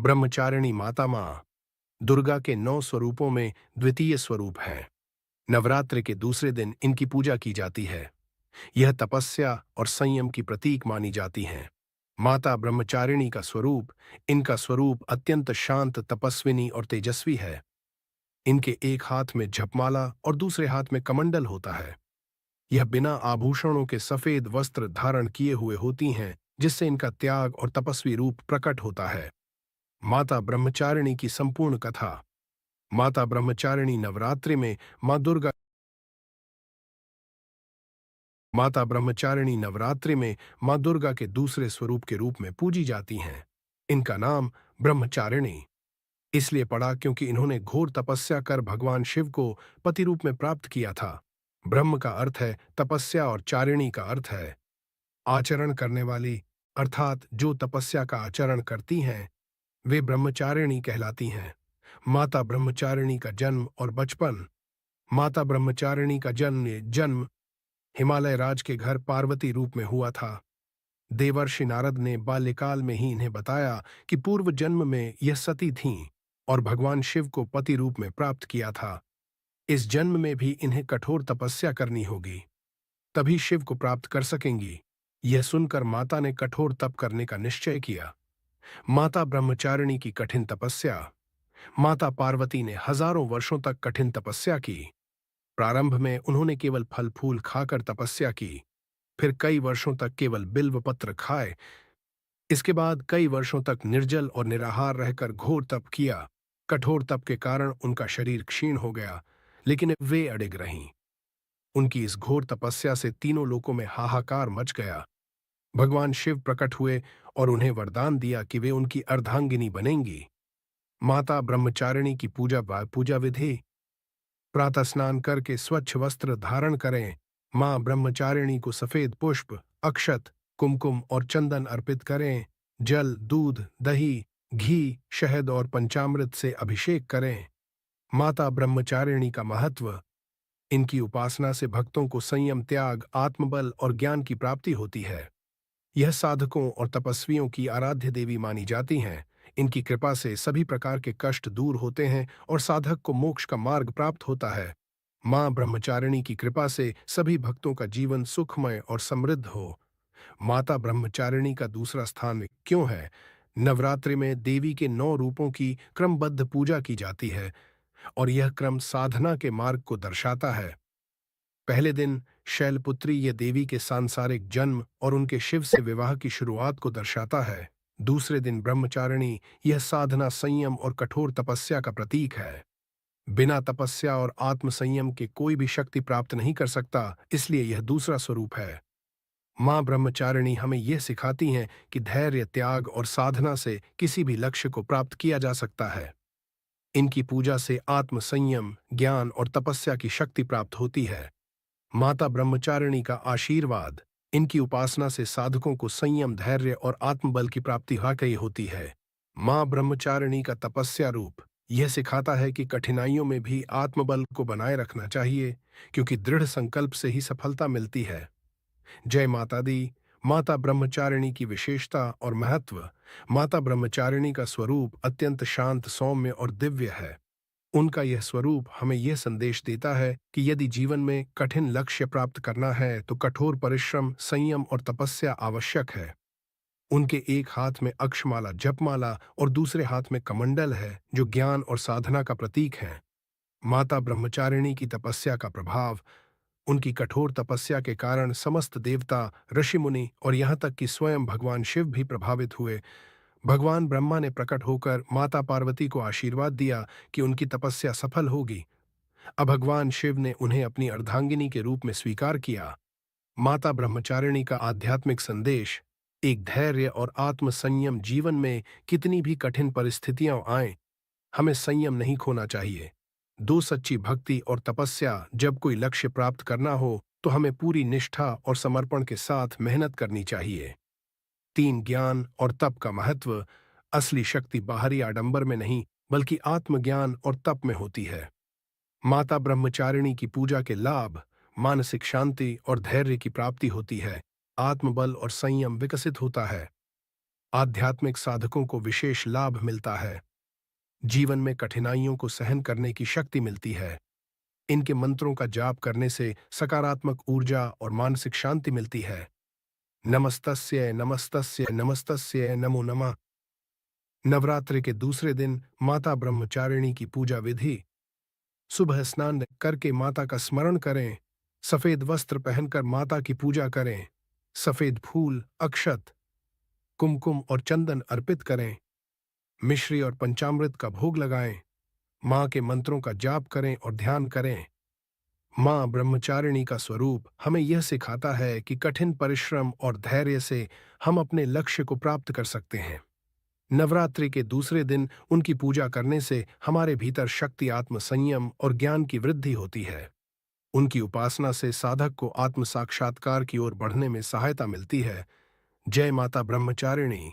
ब्रह्मचारिणी माता माँ दुर्गा के 9 स्वरूपों में द्वितीय स्वरूप हैं। नवरात्रि के दूसरे दिन इनकी पूजा की जाती है। यह तपस्या और संयम की प्रतीक मानी जाती हैं। माता ब्रह्मचारिणी का स्वरूप, इनका स्वरूप अत्यंत शांत, तपस्विनी और तेजस्वी है। इनके एक हाथ में जपमाला और दूसरे हाथ में कमंडल होता है। यह बिना आभूषणों के सफेद वस्त्र धारण किए हुए होती हैं, जिससे इनका त्याग और तपस्वी रूप प्रकट होता है। माता ब्रह्मचारिणी की संपूर्ण कथा। माता ब्रह्मचारिणी नवरात्रि में माँ दुर्गा माता ब्रह्मचारिणी नवरात्रि में माँ दुर्गा के दूसरे स्वरूप के रूप में पूजी जाती हैं। इनका नाम ब्रह्मचारिणी इसलिए पड़ा क्योंकि इन्होंने घोर तपस्या कर भगवान शिव को पति रूप में प्राप्त किया था। ब्रह्म का अर्थ है तपस्या और चारिणी का अर्थ है आचरण करने वाली, अर्थात जो तपस्या का आचरण करती हैं वे ब्रह्मचारिणी कहलाती हैं। माता ब्रह्मचारिणी का जन्म और बचपन। माता ब्रह्मचारिणी का जन्म हिमालय राज के घर पार्वती रूप में हुआ था। देवर्षि नारद ने बाल्यकाल में ही इन्हें बताया कि पूर्व जन्म में यह सती थीं और भगवान शिव को पति रूप में प्राप्त किया था। इस जन्म में भी इन्हें कठोर तपस्या करनी होगी, तभी शिव को प्राप्त कर सकेंगी। यह सुनकर माता ने कठोर तप करने का निश्चय किया। माता ब्रह्मचारिणी की कठिन तपस्या। माता पार्वती ने हजारों वर्षों तक कठिन तपस्या की। प्रारंभ में उन्होंने केवल फल फूल खाकर तपस्या की, फिर कई वर्षों तक केवल बिल्व पत्र खाए। इसके बाद कई वर्षों तक निर्जल और निराहार रहकर घोर तप किया। कठोर तप के कारण उनका शरीर क्षीण हो गया, लेकिन वे अडिग रहीं। उनकी इस घोर तपस्या से तीनों लोकों में हाहाकार मच गया। भगवान शिव प्रकट हुए और उन्हें वरदान दिया कि वे उनकी अर्धांगिनी बनेंगी। माता ब्रह्मचारिणी की पूजा विधि। प्रातः स्नान करके स्वच्छ वस्त्र धारण करें। मां ब्रह्मचारिणी को सफेद पुष्प, अक्षत, कुमकुम और चंदन अर्पित करें। जल, दूध, दही, घी, शहद और पंचामृत से अभिषेक करें। माता ब्रह्मचारिणी का महत्व। इनकी उपासना से भक्तों को संयम, त्याग, आत्मबल और ज्ञान की प्राप्ति होती है। यह साधकों और तपस्वियों की आराध्य देवी मानी जाती हैं। इनकी कृपा से सभी प्रकार के कष्ट दूर होते हैं और साधक को मोक्ष का मार्ग प्राप्त होता है। मां ब्रह्मचारिणी की कृपा से सभी भक्तों का जीवन सुखमय और समृद्ध हो। माता ब्रह्मचारिणी का दूसरा स्थान क्यों है? नवरात्रि में देवी के 9 रूपों की क्रमबद्ध पूजा की जाती है और यह क्रम साधना के मार्ग को दर्शाता है। पहले दिन शैलपुत्री ये देवी के सांसारिक जन्म और उनके शिव से विवाह की शुरुआत को दर्शाता है। दूसरे दिन ब्रह्मचारिणी, यह साधना, संयम और कठोर तपस्या का प्रतीक है। बिना तपस्या और आत्म संयम के कोई भी शक्ति प्राप्त नहीं कर सकता, इसलिए यह दूसरा स्वरूप है। मां ब्रह्मचारिणी हमें यह सिखाती हैं कि धैर्य, त्याग और साधना से किसी भी लक्ष्य को प्राप्त किया जा सकता है। इनकी पूजा से आत्म संयम, ज्ञान और तपस्या की शक्ति प्राप्त होती है। माता ब्रह्मचारिणी का आशीर्वाद। इनकी उपासना से साधकों को संयम, धैर्य और आत्मबल की प्राप्ति वाकई होती है। मां ब्रह्मचारिणी का तपस्या रूप। यह सिखाता है कि कठिनाइयों में भी आत्मबल को बनाए रखना चाहिए, क्योंकि दृढ़ संकल्प से ही सफलता मिलती है। जय माता दी। माता ब्रह्मचारिणी की विशेषता और महत्व। माता ब्रह्मचारिणी का स्वरूप अत्यंत शांत, सौम्य और दिव्य है। उनका यह स्वरूप हमें यह संदेश देता है कि यदि जीवन में कठिन लक्ष्य प्राप्त करना है तो कठोर परिश्रम, संयम और तपस्या आवश्यक है। उनके एक हाथ में अक्षमाला, जपमाला और दूसरे हाथ में कमंडल है, जो ज्ञान और साधना का प्रतीक है। माता ब्रह्मचारिणी की तपस्या का प्रभाव। उनकी कठोर तपस्या के कारण समस्त देवता, ऋषि मुनि और यहाँ तक कि स्वयं भगवान शिव भी प्रभावित हुए। भगवान ब्रह्मा ने प्रकट होकर माता पार्वती को आशीर्वाद दिया कि उनकी तपस्या सफल होगी। अब भगवान शिव ने उन्हें अपनी अर्धांगिनी के रूप में स्वीकार किया। माता ब्रह्मचारिणी का आध्यात्मिक संदेश। एक धैर्य और आत्म संयम। जीवन में कितनी भी कठिन परिस्थितियां आएं, हमें संयम नहीं खोना चाहिए। दो, सच्ची भक्ति और तपस्या। जब कोई लक्ष्य प्राप्त करना हो तो हमें पूरी निष्ठा और समर्पण के साथ मेहनत करनी चाहिए। 3, ज्ञान और तप का महत्व। असली शक्ति बाहरी आडंबर में नहीं, बल्कि आत्मज्ञान और तप में होती है। माता ब्रह्मचारिणी की पूजा के लाभ। मानसिक शांति और धैर्य की प्राप्ति होती है। आत्मबल और संयम विकसित होता है। आध्यात्मिक साधकों को विशेष लाभ मिलता है। जीवन में कठिनाइयों को सहन करने की शक्ति मिलती है। इनके मंत्रों का जाप करने से सकारात्मक ऊर्जा और मानसिक शांति मिलती है। नमस्तस्य नमस्तस्य नमस्तस्य नमो नमः। नवरात्रि के दूसरे दिन माता ब्रह्मचारिणी की पूजा विधि। सुबह स्नान करके माता का स्मरण करें। सफेद वस्त्र पहनकर माता की पूजा करें। सफेद फूल, अक्षत, कुमकुम और चंदन अर्पित करें। मिश्री और पंचामृत का भोग लगाएं। मां के मंत्रों का जाप करें और ध्यान करें। मां ब्रह्मचारिणी का स्वरूप हमें यह सिखाता है कि कठिन परिश्रम और धैर्य से हम अपने लक्ष्य को प्राप्त कर सकते हैं। नवरात्रि के दूसरे दिन उनकी पूजा करने से हमारे भीतर शक्ति, आत्मसंयम और ज्ञान की वृद्धि होती है। उनकी उपासना से साधक को आत्म साक्षात्कार की ओर बढ़ने में सहायता मिलती है। जय माता ब्रह्मचारिणी।